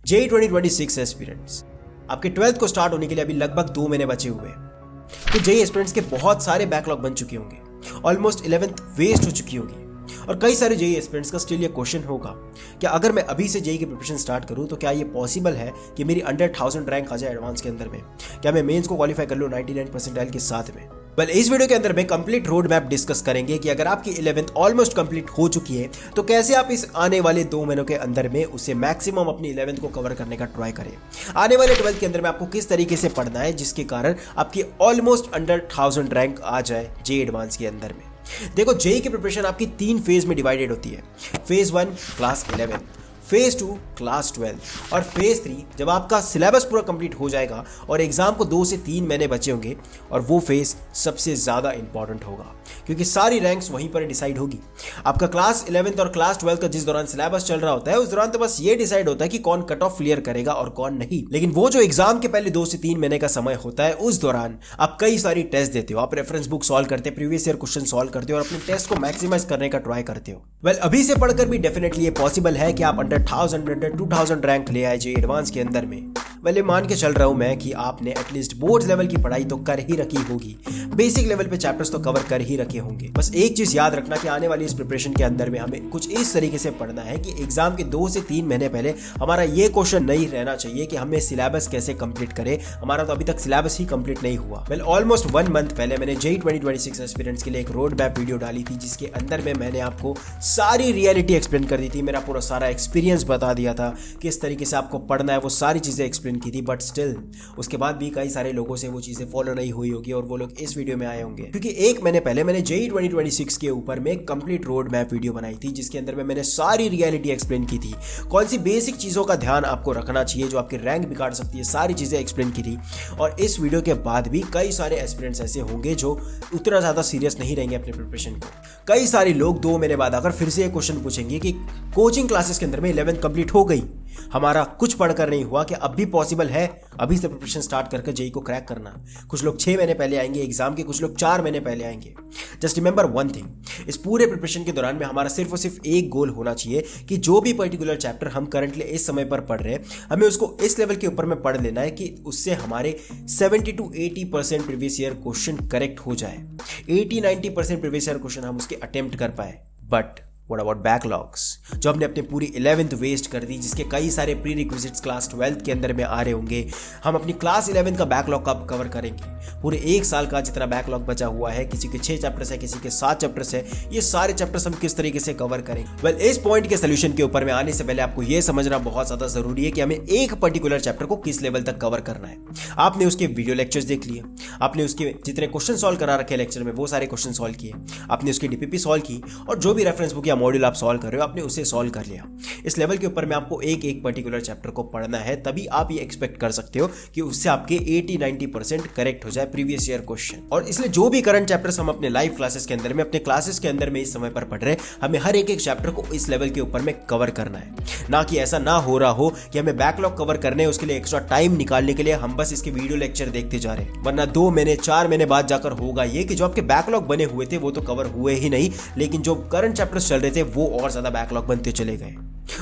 JEE 2026 aspirants, आपके 12th को start होने के लिए अभी लगभग 2 महीने बचे हुए हैं। तो जेईई एस्पिरेंट्स के बहुत सारे बैकलॉग बन चुके होंगे, ऑलमोस्ट 11th वेस्ट हो चुकी होगी और कई सारे जेईई एस्पिरेंट्स का स्टिल ये क्वेश्चन होगा कि अगर मैं अभी से जेईई की प्रिपरेशन स्टार्ट करूं तो क्या ये पॉसिबल है कि मेरी अंडर 1000 रैंक आ जाए एडवांस के अंदर में? क्या मैं मेंस को क्वालिफाई कर लूं 99 परसेंटाइल के साथ में? इस वीडियो के अंदर में कंप्लीट रोड मैप डिस्कस करेंगे कि अगर आपकी 11th ऑलमोस्ट कंप्लीट हो चुकी है तो कैसे आप इस आने वाले 2 महीनों के अंदर में उसे मैक्सिमम अपनी 11th को कवर करने का ट्राई करें। आने वाले 12th के अंदर में आपको किस तरीके से पढ़ना है जिसके कारण आपकी ऑलमोस्ट अंडर 1000 रैंक आ जाए जेईई एडवांस के अंदर में। देखो, जेईई की प्रिपरेशन आपकी 3 फेज में डिवाइडेड होती है। फेज 1 क्लास 11, फेज 2 क्लास 12 और फेज 3 जब आपका सिलेबस पूरा कंप्लीट हो जाएगा और एग्जाम को 2 से 3 महीने बचे होंगे, और वो फेज सबसे ज्यादा इंपॉर्टेंट होगा क्योंकि सारी रैंक्स वहीं पर डिसाइड होगी। आपका क्लास 11th और क्लास 12 का जिस दौरान सिलेबस चल रहा होता है उस दौरान तो बस ये डिसाइड होता है कि कौन कट ऑफ क्लियर करेगा और कौन नहीं, लेकिन वो जो एग्जाम के पहले 2 से 3 महीने का समय होता है उस दौरान आप कई सारी टेस्ट देते हो, आप रेफरेंस बुक सॉल्व करते हो, प्रीवियस ईयर क्वेश्चन सॉल्व करते हो और अपने टेस्ट को मैक्सिमाइज करने का ट्राई करते हो। अभी से पढ़कर भी डेफिनेटली ये पॉसिबल है कि आप अंडर 2000 रैंक ले आए जेईई एडवांस के अंदर में। ये मान के चल रहा हूं मैं कि आपने एटलीस्ट बोर्ड्स लेवल की पढ़ाई तो कर ही रखी होगी, बेसिक लेवल पे चैप्टर्स तो कवर कर ही रखे होंगे। बस एक चीज याद रखना कि आने वाली इस प्रिपरेशन के अंदर में हमें कुछ इस तरीके से पढ़ना है कि एग्जाम के 2 से 3 महीने पहले हमारा ये क्वेश्चन नहीं रहना चाहिए कि हमें सिलेबस कैसे कंप्लीट करें, हमारा तो अभी तक सिलेबस ही कंप्लीट नहीं हुआ। ऑलमोस्ट 1 मंथ पहले मैंने जेईई 2026 एस्पिरेंट्स के लिए एक रोड मैप वीडियो डाली थी जिसके अंदर में मैंने आपको सारी रियलिटी एक्सप्लेन कर दी थी, मेरा पूरा सारा एक्सपीरियंस बता दिया था, किस तरीके से आपको पढ़ना है, वो सारी चीजें एक्सप्लेन की थी। बट स्टिल उसके बाद भी कई सारे लोगों से वो चीजें फॉलो नहीं हुई होगी और वो लोग इस वीडियो में आए होंगे क्योंकि 1 महीने पहले मैंने जेईई 2026 के ऊपर में एक कंप्लीट रोड मैप वीडियो बनाई थी जिसके अंदर में मैंने सारी रियलिटी एक्सप्लेन की थी, कौन सी बेसिक चीजों का ध्यान आपको रखना चाहिए जो आपकी रैंक बिगाड़ सकती है, सारी चीजें एक्सप्लेन की थी। और इस वीडियो के बाद भी कई सारे एस्पिरेंट्स ऐसे होंगे जो उतना ज्यादा सीरियस नहीं रहेंगे अपने प्रिपरेशन को। कई सारे लोग 2 महीने बाद आकर फिर से एक क्वेश्चन पूछेंगे कि कोचिंग क्लासेस के अंदर में 11th कंप्लीट हो गई, हमारा कुछ पढ़कर नहीं हुआ, कि अब भी पॉसिबल है अभी से प्रिपरेशन स्टार्ट करके जेईई को क्रैक करना? कुछ लोग 6 महीने पहले आएंगे एग्जाम के, कुछ लोग 4 महीने पहले आएंगे। जस्ट रिमेंबर वन थिंग, इस पूरे प्रिपरेशन के दौरान में हमारा सिर्फ और सिर्फ एक गोल होना चाहिए कि जो भी पर्टिकुलर चैप्टर हम करंटली इस समय पर पढ़ रहे हैं हमें उसको इस लेवल के ऊपर में पढ़ लेना है कि उससे हमारे 70 to 80% previous year question correct हो जाए, 80-90% प्रीवियस ईयर क्वेश्चन हम उसके अटेम्प्ट कर पाए। But What about backlogs? जो हमने अपनी पूरी 11th वेस्ट कर दी, जिसके कई सारे प्री रिक्विजिट्स क्लास 12th के अंदर में आ रहे होंगे। हम अपनी क्लास 11th का बैकलॉग कब कवर करेंगे? पूरे 1 साल का जितना बैकलॉग बचा हुआ है, किसी के 6 चैप्टर्स है, किसी के 7 चैप्टर्स है, ये सारे चैप्टर्स हम किस तरीके से कवर करेंगे? इस पॉइंट के सोल्यूशन के ऊपर में आने से पहले आपको यह समझना बहुत ज्यादा जरूरी है कि हमें एक पर्टिकुलर चैप्टर को किस लेवल तक कवर करना है। आपने उसके वीडियो लेक्चर्स देख लिए, आपने उसके जितने क्वेश्चन सॉल्व करा रखे लेक्चर में वो सारे क्वेश्चन सॉल्व किए, आपने उसकी डीपीपी सॉल्व की और जो भी रेफरेंस बुक या मॉड्यूल आप सॉल्व कर रहे हो आपने उसे सॉल्व कर लिया। इस लेवल के ऊपर में आपको एक पर्टिकुलर चैप्टर को पढ़ना है, तभी आप ये एक्सपेक्ट कर सकते हो कि उससे आपके 80-90% करेक्ट हो जाए प्रीवियस ईयर क्वेश्चन। और इसलिए जो भी करंट चैप्टर्स हम अपने लाइव क्लासेस के अंदर में, अपने क्लासेस के अंदर में इस समय पर पढ़ रहे हैं, हमें हर एक चैप्टर को इस लेवल के ऊपर में कवर करना है, ना कि ऐसा ना हो रहा हो कि हमें बैकलॉग कवर करने है उसके लिए एक्स्ट्रा टाइम निकालने के लिए हम बस इसके वीडियो लेक्चर देखते जा रहे हैं, वरना 2 महीने 4 महीने बाद जाकर होगा ये कि जो आपके बैकलॉग बने हुए थे वो तो कवर हुए ही नहीं, लेकिन जो करंट चैप्टर्स चल रहे थे वो और ज्यादा बैकलॉग बनते चले गए।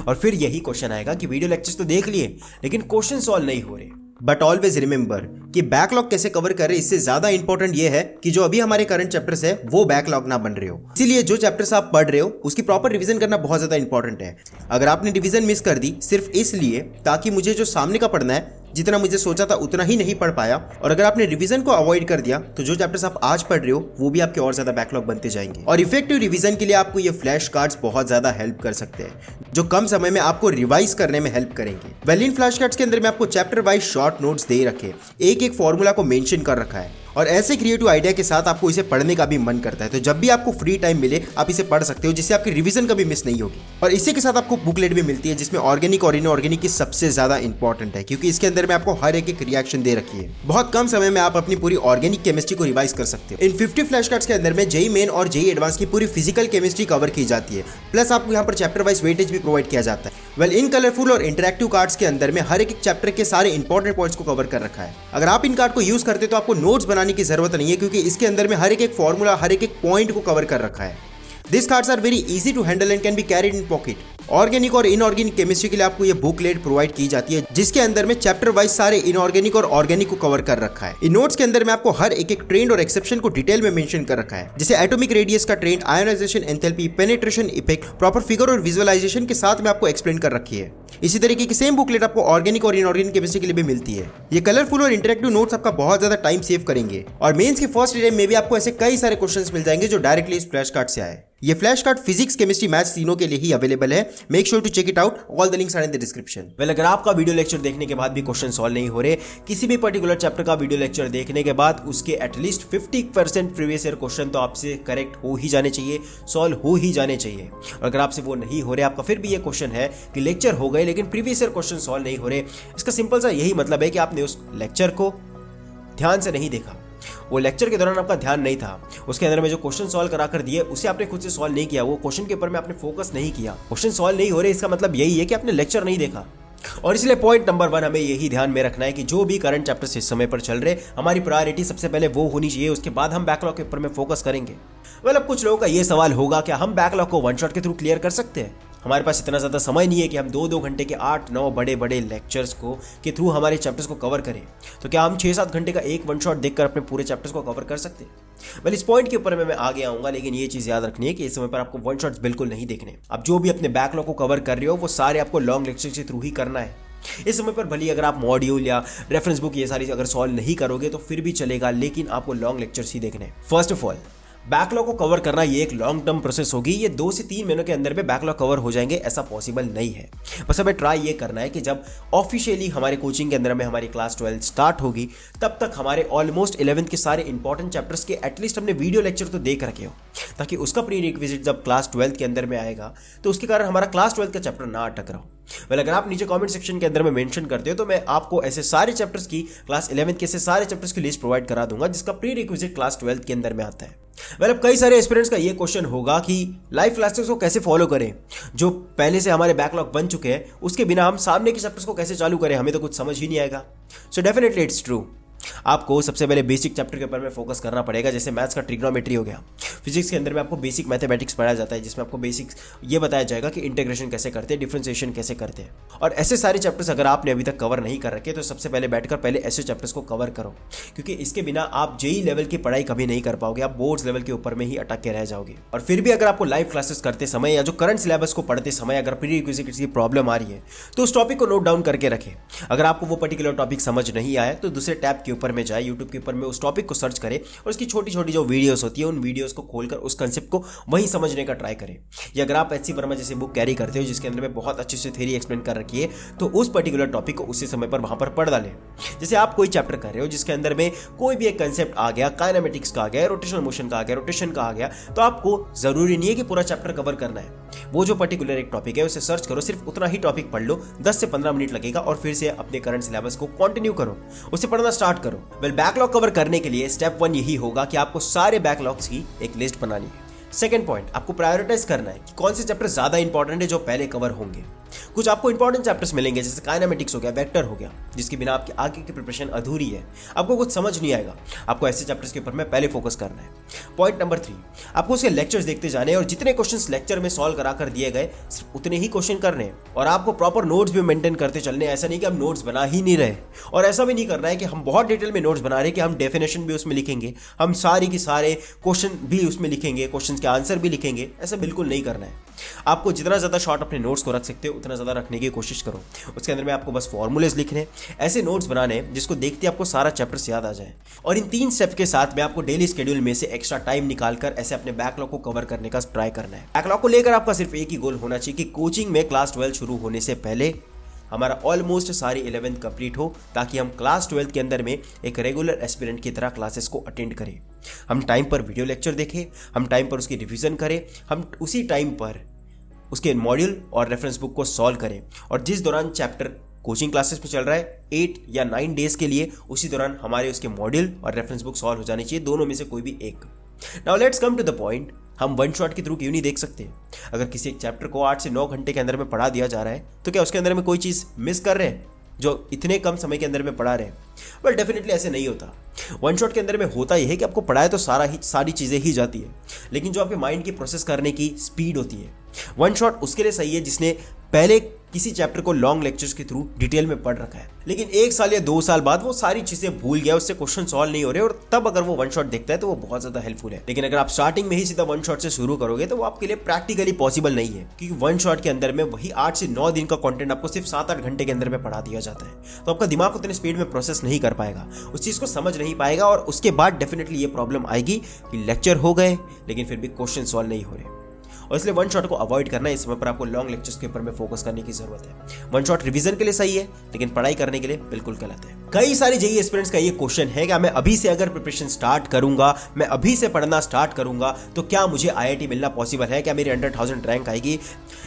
और फिर यही क्वेश्चन आएगा कि वीडियो लेक्चर्स तो देख लिए लेकिन क्वेश्चन सॉल्व नहीं हो रहे। बट ऑलवेज रिमेंबर कि बैकलॉग कैसे कवर करें, इससे ज्यादा इंपॉर्टेंट ये है कि जो अभी हमारे करंट चैप्टर्स है वो बैकलॉग ना बन रहे हो। इसीलिए जो चैप्टर्स आप पढ़ रहे हो उसकी प्रॉपर रिवीजन करना बहुत ज्यादा इंपॉर्टेंट है। अगर आपने रिवीजन मिस कर दी सिर्फ इसलिए ताकि मुझे जो सामने का पढ़ना है जितना मुझे सोचा था उतना ही नहीं पढ़ पाया, और अगर आपने रिवीजन को अवॉइड कर दिया तो जो चैप्टर्स आप आज पढ़ रहे हो वो भी आपके और ज्यादा बैकलॉग बनते जाएंगे। और इफेक्टिव रिवीजन के लिए आपको ये फ्लैश कार्ड्स बहुत ज्यादा हेल्प कर सकते हैं जो कम समय में आपको रिवाइज करने में हेल्प करेंगे। इन फ्लैश कार्ड्स के अंदर में आपको चैप्टर वाइज शॉर्ट नोट्स दे रखे, एक फॉर्मूला को मेंशन कर रखा है और ऐसे क्रिएटिव आइडिया के साथ आपको इसे पढ़ने का भी मन करता है, तो जब भी आपको फ्री टाइम मिले आप इसे पढ़ सकते हो, जिससे आपकी रिवीजन कभी मिस नहीं होगी। और इसी के साथ आपको बुकलेट भी मिलती है जिसमें ऑर्गेनिक और इनऑर्गेनिक की सबसे ज्यादा इंपॉर्टेंट है, क्योंकि इसके अंदर में आपको हर एक रिएक्शन दे रखी है। बहुत कम समय में आप अपनी पूरी ऑर्गेनिक केमिस्ट्री को रिवाइज कर सकते हो। इन 50 फ्लैश कार्ड्स के अंदर में जेईई मेन और जेईई एडवांस की पूरी फिजिकल केमिस्ट्री कवर की जाती है, प्लस आपको यहाँ पर चैप्टर वाइज वेटेज भी प्रोवाइड किया जाता है। इन कलरफुल और इंटरेक्टिव कार्ड्स के अंदर में हर एक चैप्टर के सारे इंपॉर्टेंट पॉइंट्स को कवर कर रखा है। अगर आप इन कार्ड को यूज करते तो आपको नोट्स बनाने की जरूरत नहीं है, क्योंकि इसके अंदर में हर एक फॉर्मूला, हर एक पॉइंट को कवर कर रखा है। These cards are very easy to handle and can be carried in pocket. Organic और इनऑर्गेनिक केमिस्ट्री के लिए आपको ये बुकलेट प्रोवाइड की जाती है, जिसके अंदर में चैप्टर वाइज सारे इनऑर्गेनिक और ऑर्गेनिक को कवर कर रखा है। इन नोट्स के अंदर में आपको हर एक ट्रेंड और एक्सेप्शन को डिटेल में मेंशन कर रखा है, जैसे एटॉमिक रेडियस का trend, ionisation, enthalpy, penetration effect, proper figure और विजुअलाइजेशन के साथ में आपको एक्सप्लेन कर रखी है। इसी तरीके की सेम बुकलेट आपको ऑर्गेनिक और इनऑर्गेनिक केमिस्ट्री के लिए भी मिलती है। ये कलरफुल और इंटरेक्टिव नोट्स आपका बहुत ज्यादा टाइम सेव करेंगे और मेंस के फर्स्ट टाइम में भी आपको ऐसे कई सारे क्वेश्चंस मिल जाएंगे जो डायरेक्टली इस फ्लैश कार्ड से आए। ये flash card physics, chemistry, maths तीनों के लिए ही अवेलेबल है। Make sure to check it out, all the links are in the description. Well, अगर आपका वीडियो लेक्चर देखने के बाद भी क्वेश्चन सॉल्व नहीं हो रहे, किसी भी पर्टिकुलर चैप्टर का वीडियो लेक्चर देखने के बाद उसके एटलीस्ट 50% प्रीवियस ईयर क्वेश्चन तो आपसे करेक्ट हो ही जाने चाहिए, सॉल्व हो ही जाने चाहिए। और अगर आपसे वो नहीं हो रहे, आपका फिर भी ये क्वेश्चन है कि लेक्चर हो गए लेकिन प्रीवियस ईयर क्वेश्चन सॉल्व नहीं हो रहे, इसका सिंपल सा यही मतलब है कि आपने उस लेक्चर को ध्यान से नहीं देखा। वो लेक्चर के दौरान आपका ध्यान नहीं था, उसके अंदर में जो क्वेश्चन सॉल्व करा कर दिए उसे आपने खुद से सॉल्व नहीं किया, वो क्वेश्चन के ऊपर में आपने फोकस नहीं किया। क्वेश्चन सॉल्व नहीं हो रहे, इसका मतलब यही है कि आपने लेक्चर नहीं देखा। और इसलिए पॉइंट नंबर 1 हमें यही ध्यान में रखना है कि जो भी करंट चैप्टर्स इस समय पर चल रहे, हमारी प्रायोरिटी सबसे पहले वो होनी चाहिए, उसके बाद हम बैकलॉग के ऊपर में फोकस करेंगे। वेल, अब कुछ लोगों का ये सवाल होगा, क्या हम बैकलॉग को वन शॉट के थ्रू क्लियर कर सकते हैं? हमारे पास इतना ज़्यादा समय नहीं है कि हम 2-2 घंटे के 8-9 बड़े बड़े लेक्चर्स को के थ्रू हमारे चैप्टर्स को कवर करें। तो क्या हम 6-7 घंटे का एक वन शॉट देखकर अपने पूरे चैप्टर्स को कवर कर सकते हैं? वेल, इस पॉइंट के ऊपर में मैं आगे आऊँगा, लेकिन ये चीज़ याद रखनी है कि इस समय पर आपको वन शॉट्स बिल्कुल नहीं देखने। अब जो भी अपने बैकलॉग को कवर कर रहे हो वो सारे आपको लॉन्ग लेक्चर के थ्रू ही करना है। इस समय पर भले अगर आप मॉड्यूल या रेफरेंस बुक ये सारी अगर सॉल्व नहीं करोगे तो फिर भी चलेगा, लेकिन आपको लॉन्ग लेक्चर्स ही देखने। फर्स्ट ऑफ ऑल, बैकलॉग को कवर करना ये एक लॉन्ग टर्म प्रोसेस होगी। ये 2 से 3 महीनों के अंदर में बैकलॉग कवर हो जाएंगे, ऐसा पॉसिबल नहीं है। बस हमें ट्राई ये करना है कि जब ऑफिशियली हमारे कोचिंग के अंदर में हमारी क्लास 12 स्टार्ट होगी, तब तक हमारे ऑलमोस्ट 11th के सारे इंपॉर्टेंट चैप्टर्स के एटलीस्ट हमने वीडियो लेक्चर तो देख रखे हो, ताकि उसका प्री रिक्विजिट जब क्लास 12 के अंदर में आएगा तो उसके कारण हमारा क्लास 12 का चैप्टर ना अटक रहा हो। वेल, अगर आप नीचे कमेंट सेक्शन के अंदर में मेंशन करते हो तो मैं आपको ऐसे सारे चैप्टर्स की क्लास 11 के ऐसे सारे चैप्टर्स की लिस्ट प्रोवाइड करा दूंगा जिसका प्री रिक्विजिट क्लास 12 के अंदर में आता है। वेल, अब कई सारे एस्पिरेंट्स का ये क्वेश्चन होगा कि लाइव क्लासेस को कैसे फॉलो करें, जो पहले से हमारे बैकलॉग बन चुके हैं उसके बिना हम सामने के चैप्टर्स को कैसे चालू करें, हमें तो कुछ समझ ही नहीं आएगा। सो डेफिनेटली इट्स ट्रू, आपको सबसे पहले बेसिक चैप्टर के ऊपर में फोकस करना पड़ेगा। जैसे मैथ्स का ट्रिग्नोमेट्री हो गया, फिजिक्स के अंदर में आपको बेसिक मैथमेटिक्स पढ़ाया जाता है, जिसमें आपको बेसिक ये बताया जाएगा कि इंटीग्रेशन कैसे करते हैं, डिफरेंशिएशन कैसे करते हैं। और ऐसे सारे चैप्टर्स अगर आपने अभी तक कवर नहीं कर रखे तो सबसे पहले बैठकर पहले ऐसे चैप्टर्स को कवर करो, क्योंकि इसके बिना आप जेई लेवल की पढ़ाई कभी नहीं कर पाओगे, आप बोर्ड्स लेवल के ऊपर में ही अटक के रह जाओगे। और फिर भी अगर आपको लाइव क्लासेस करते समय या जो करंट सिलेबस को पढ़ते समय अगर प्री रिक्विजिट्स की प्रॉब्लम आ रही है तो उस टॉपिक को नोट डाउन करके रखें। अगर आपको वो पर्टिकुलर टॉपिक समझ नहीं आया तो दूसरे टैब के ऊपर में जाए, यूट्यूब के ऊपर में उस टॉपिक को सर्च करें और उसकी छोटी छोटी जो वीडियोस होती है उन वीडियोस को खोलकर उस कंसेप्ट को वहीं समझने का ट्राई करें। या अगर आप एच सी वर्मा जैसे बुक कैरी करते हो जिसके अंदर में बहुत अच्छे से थ्योरी एक्सप्लेन कर रखी है, तो उस पर्टिकुलर टॉपिक को उसी समय पर वहां पर पढ़ डालें। जैसे आप कोई चैप्टर कर रहे हो जिसके अंदर में कोई भी एक कंसेप्ट आ गया, काइनेमेटिक्स का आ गया, रोटेशनल मोशन का आ गया, रोटेशन का आ गया, तो आपको जरूरी नहीं है कि पूरा चैप्टर कवर करना है। वो जो पर्टिकुलर एक टॉपिक है उसे सर्च करो, सिर्फ उतना ही टॉपिक पढ़ लो, 10 से 15 मिनट लगेगा और फिर से अपने करंट सिलेबस को कंटिन्यू करो, उसे पढ़ना स्टार्ट करो। वेल, बैकलॉग कवर करने के लिए स्टेप 1 यही होगा कि आपको सारे बैकलॉग्स की एक लिस्ट बनानी है। सेकंड पॉइंट, आपको प्रायोरिटाइज करना है कि कौन से चैप्टर ज्यादा इंपॉर्टेंट है जो पहले कवर होंगे। कुछ आपको इंपॉर्टेंट चैप्टर्स मिलेंगे जैसे काइनेमेटिक्स हो गया, वेक्टर हो गया, जिसके बिना आपकी आगे की प्रिपरेशन अधूरी है, आपको कुछ समझ नहीं आएगा। आपको ऐसे चैप्टर्स के ऊपर में पहले फोकस करना है। पॉइंट नंबर 3, आपको उसके लेक्चर्स देखते जाने हैं और जितने क्वेश्चंस लेक्चर में सॉल्व करा कर दिए गए सिर्फ उतने ही क्वेश्चन करने हैं और आपको प्रॉपर नोट्स भी मेंटेन करते चलने। ऐसा नहीं कि हम नोट्स बना ही नहीं रहे और ऐसा भी नहीं करना है कि हम बहुत डिटेल में नोट्स बना रहे कि हम डेफिनेशन भी उसमें लिखेंगे, हम सारी की सारे क्वेश्चन भी उसमें लिखेंगे, क्वेश्चन के आंसर भी लिखेंगे। ऐसा बिल्कुल नहीं करना है। आपको जितना ज़्यादा शॉर्ट अपने नोट्स को रख सकते हो उतना ज़्यादा रखने की कोशिश करो। उसके अंदर में आपको बस फॉर्मूलेज लिखने, ऐसे नोट्स बनाने जिसको देखते आपको सारा चैप्टर्स याद आ जाए। और इन 3 स्टेप के साथ में आपको डेली शेड्यूल में से एक्स्ट्रा टाइम निकालकर ऐसे अपने बैकलॉग को कवर करने का ट्राई करना है। बैकलॉग को लेकर आपका सिर्फ एक ही गोल होना चाहिए कि कोचिंग में क्लास 12 शुरू होने से पहले हमारा ऑलमोस्ट सारी 11th कंप्लीट हो, ताकि हम क्लास 12 के अंदर में एक रेगुलर एस्पिरेंट की तरह क्लासेस को अटेंड करें। हम टाइम पर वीडियो लेक्चर देखें, हम टाइम पर उसकी रिवीजन करें, हम उसी टाइम पर उसके मॉड्यूल और रेफरेंस बुक को सॉल्व करें। और जिस दौरान चैप्टर कोचिंग क्लासेस पे चल रहा है 8 या 9 डेज के लिए, उसी दौरान हमारे उसके मॉड्यूल और रेफरेंस बुक सॉल्व हो जानी चाहिए, दोनों में से कोई भी एक। Now let's come to the point, हम वन शॉट के थ्रू क्यों नहीं देख सकते? अगर किसी एक चैप्टर को 8 से 9 घंटे के अंदर में पढ़ा दिया जा रहा है तो क्या उसके अंदर में कोई चीज़ मिस कर रहे हैं जो इतने कम समय के अंदर में पढ़ा रहे हैं? वेल, डेफिनेटली ऐसे नहीं होता। वन शॉट के अंदर में होता यह है कि आपको पढ़ाए तो सारी चीज़ें ही जाती है, लेकिन जो आपके माइंड की प्रोसेस करने की स्पीड होती है, वन शॉट उसके लिए सही है जिसने पहले किसी चैप्टर को लॉन्ग लेक्चर्स के थ्रू डिटेल में पढ़ रखा है, लेकिन 1 साल या 2 साल बाद वो सारी चीजें भूल गया, उससे क्वेश्चन सॉल्व नहीं हो रहे, और तब अगर वो वन शॉट देखता है तो वो बहुत ज्यादा हेल्पफुल है। लेकिन अगर आप स्टार्टिंग में ही सीधा वन शॉट से शुरू करोगे तो वो आपके लिए प्रैक्टिकली पॉसिबल नहीं है, क्योंकि वन शॉट के अंदर में वही 8 से 9 दिन का कंटेंट आपको सिर्फ 7-8 घंटे के अंदर में पढ़ा दिया जाता है, तो आपका दिमाग उतने स्पीड में प्रोसेस नहीं कर पाएगा, उस चीज को समझ नहीं पाएगा, और उसके बाद डेफिनेटली ये प्रॉब्लम आएगी कि लेक्चर हो गए लेकिन फिर भी क्वेश्चन सॉल्व नहीं हो रहे। और इसलिए वन शॉट को अवॉइड करना है, इस समय पर आपको लॉन्ग लेक्चर्स के ऊपर में फोकस करने की जरूरत है। वन शॉट रिवीजन के लिए सही है, लेकिन पढ़ाई करने के लिए बिल्कुल गलत है। कई सारे जेईई एस्पिरेंट्स का ये क्वेश्चन है कि मैं अभी से अगर प्रिपरेशन स्टार्ट करूंगा, मैं अभी से पढ़ना स्टार्ट करूंगा, तो क्या मुझे IIT मिलना पॉसिबल है, क्या मेरी अंडर 1000 रैंक आएगी?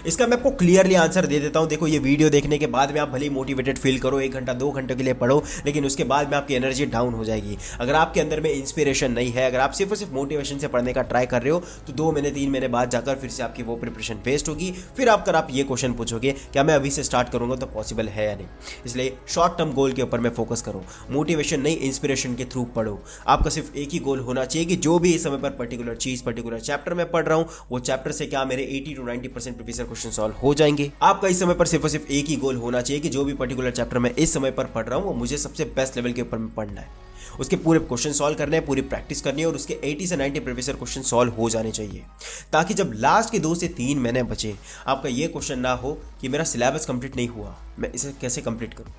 इसका मैं आपको क्लियरली आंसर दे देता हूं। देखो, ये वीडियो देखने के बाद में आप भले मोटिवेटेड फील करो, 1 घंटा 2 घंटे के लिए पढ़ो, लेकिन उसके बाद में आपकी एनर्जी डाउन हो जाएगी। अगर आपके अंदर में इंस्पिरेशन नहीं है, अगर आप सिर्फ और सिर्फ मोटिवेशन से पढ़ने का ट्राई कर रहे हो, तो 2 महीने 3 महीने बाद जाकर फिर से आपकी वो प्रिपरेशन वेस्ट होगी। फिर आप ये क्वेश्चन पूछोगे क्या मैं अभी से स्टार्ट करूंगा तो पॉसिबल है या नहीं। इसलिए शॉर्ट टर्म गोल के ऊपर में फोकस करो, मोटिवेशन नहीं इंस्पिरेशन के थ्रू पढ़ो। आपका सिर्फ एक ही गोल होना चाहिए कि जो भी इस समय पर पर्टिकुलर चीज पर्टिकुलर चैप्टर में पढ़ रहा हूं, वो चैप्टर से क्या मेरे 80 to 90% प्रीवियस क्वेश्चन सॉल्व हो जाएंगे। आपका इस समय पर सिर्फ और सिर्फ एक ही गोल होना चाहिए कि जो भी पर्टिकुलर चैप्टर में इस समय पर पढ़ रहा हूं वो मुझे सबसे बेस्ट लेवल के ऊपर में पढ़ना है, उसके पूरे क्वेश्चन सॉल्व करने हैं, पूरी प्रैक्टिस करनी है, और उसके 80 से 90 प्रीवियस क्वेश्चन सॉल्व हो जाने चाहिए, ताकि जब लास्ट के 2 से 3 महीने बचे आपका ये क्वेश्चन ना हो कि मेरा सिलेबस कंप्लीट नहीं हुआ, मैं इसे कैसे कंप्लीट करूं।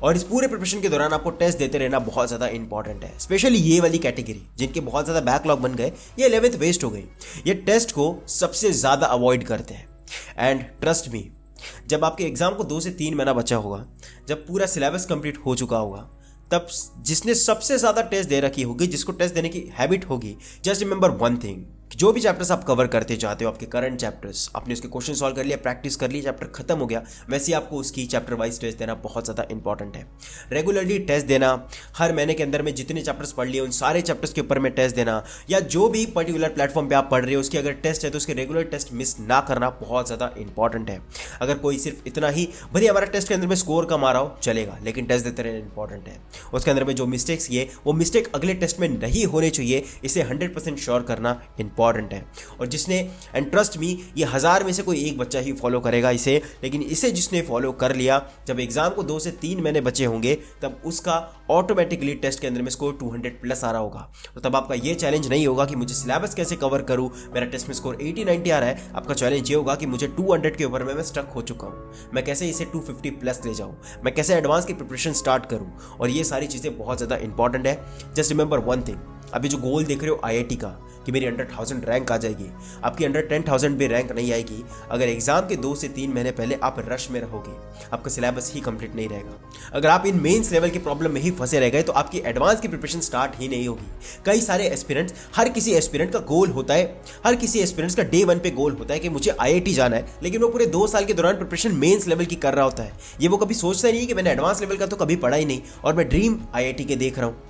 और इस पूरे प्रिपरेशन के दौरान आपको टेस्ट देते रहना बहुत ज़्यादा इंपॉर्टेंट है, स्पेशली ये वाली कैटेगरी जिनके बहुत ज़्यादा बैकलॉग बन गए, ये 11th वेस्ट हो गई, ये टेस्ट को सबसे ज़्यादा अवॉइड करते हैं। एंड ट्रस्ट मी, जब आपके एग्जाम को 2 से 3 महीना बचा होगा, जब पूरा सिलेबस कंप्लीट हो चुका होगा, तब जिसने सबसे ज़्यादा टेस्ट दे रखी होगी, जिसको टेस्ट देने की हैबिट होगी, जस्ट रिमेंबर वन थिंग, जो भी चैप्टर्स आप कवर करते जाते हो, आपके करंट चैप्टर्स, आपने उसके क्वेश्चन सॉल्व कर लिया, प्रैक्टिस कर ली, चैप्टर खत्म हो गया, वैसे आपको उसकी चैप्टर वाइज टेस्ट देना बहुत ज़्यादा इंपॉर्टेंट है। रेगुलरली टेस्ट देना, हर महीने के अंदर में जितने चैप्टर्स पढ़ लिए उन सारे चैप्टर्स के ऊपर में टेस्ट देना, या जो भी पर्टिकुलर प्लेटफॉर्म पे आप पढ़ रहे हो उसकी अगर टेस्ट है तो उसके रेगुलर टेस्ट मिस ना करना बहुत ज़्यादा इंपॉर्टेंट है। अगर कोई सिर्फ इतना ही, भले हमारा टेस्ट के अंदर में स्कोर कम आ रहा हो चलेगा, लेकिन टेस्ट देते रहना इंपॉर्टेंट है। उसके अंदर में जो मिस्टेक्स किए वो मिस्टेक अगले टेस्ट में नहीं होने चाहिए, इसे 100% श्योर करना इंपॉर्टेंट है। और जिसने, एंड ट्रस्ट मी, ये 1000 में से कोई एक बच्चा ही फॉलो करेगा इसे, लेकिन इसे जिसने फॉलो कर लिया, जब एग्जाम को 2 से 3 महीने बचे होंगे तब उसका ऑटोमेटिकली टेस्ट के अंदर में स्कोर 200+ आ रहा होगा। तो तब आपका ये चैलेंज नहीं होगा कि मुझे सिलेबस कैसे कवर करूं, मेरा टेस्ट में स्कोर 80-90 आ रहा है। आपका चैलेंज ये होगा कि मुझे 200 के ऊपर में मैं स्टक हो चुका हूं, मैं कैसे इसे 250+ ले जाऊं, मैं कैसे एडवांस की प्रिपरेशन स्टार्ट करूं। और ये सारी चीज़ें बहुत ज़्यादा इंपॉर्टेंट है। जस्ट रिमेंबर वन थिंग, अभी जो गोल देख रहे हो IIT का कि मेरी अंडर 1000 रैंक आ जाएगी, आपकी अंडर 10,000 भी रैंक नहीं आएगी अगर एग्जाम के 2 से 3 महीने पहले आप रश में रहोगे, आपका सिलेबस ही कंप्लीट नहीं रहेगा। अगर आप इन मेंस लेवल की प्रॉब्लम में ही फंसे रह गए तो आपकी एडवांस की प्रिपरेशन स्टार्ट ही नहीं होगी। कई सारे एस्पिरेंट्स, हर किसी एस्पिरेंट का गोल होता है, हर किसी एस्पिरेंट्स का डे 1 पे गोल होता है कि मुझे IIT जाना है, लेकिन वो पूरे 2 साल के दौरान प्रिपरेशन मेंस लेवल की कर रहा होता है। ये वो कभी सोचता नहीं कि मैंने एडवांस लेवल का तो कभी पढ़ा ही नहीं और मैं ड्रीम IIT के देख रहा हूँ।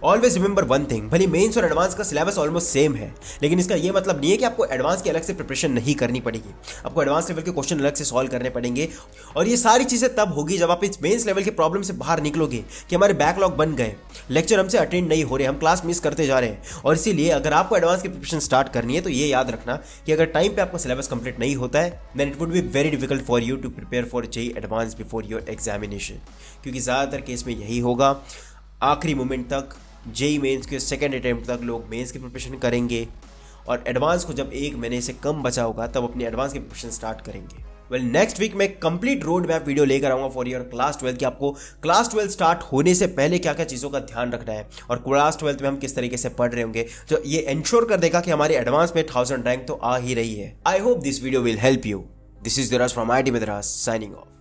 ऑलवेज रिमेंबर वन थिंग, भले मेंस और एडवांस का सिलेबस ऑलमोस्ट सेम है, लेकिन इसका ये मतलब नहीं है कि आपको एडवांस की अलग से प्रिपरेशन नहीं करनी पड़ेगी। आपको एडवांस लेवल के क्वेश्चन अलग से सॉल्व करने पड़ेंगे, और ये सारी चीज़ें तब होगी जब आप इस मेंस लेवल के प्रॉब्लम से बाहर निकलोगे कि हमारे बैकलॉग बन गए, लेक्चर हमसे अटेंड नहीं हो रहे, हम क्लास मिस करते जा रहे हैं। और इसीलिए अगर आपको एडवांस की प्रिपरेशन स्टार्ट करनी है तो ये याद रखना कि अगर टाइम पे आपका सिलेबस कंप्लीट नहीं होता है, then it would be very difficult for you to prepare for JEE advance before your examination, क्योंकि ज़्यादातर केस में यही होगा। आखिरी मोमेंट तक, JEE मेंस के सेकंड अटेम्प्ट तक लोग मेंस की प्रिपरेशन करेंगे, और एडवांस को जब 1 महीने से कम बचा होगा तब अपनी एडवांस की प्रिपरेशन स्टार्ट करेंगे। वेल, नेक्स्ट वीक मैं कंप्लीट रोड मैप वीडियो लेकर आऊंगा फॉर योर क्लास 12 कि आपको क्लास 12 स्टार्ट होने से पहले क्या क्या चीज़ों का ध्यान रखना है, और क्लास 12 में हम किस तरीके से पढ़ रहे होंगे, जो ये इंश्योर कर देगा कि हमारी एडवांस में 1000 रैंक तो आ ही रही है। I hope this video will help you. This is Dheeraj from IIT Madras signing off.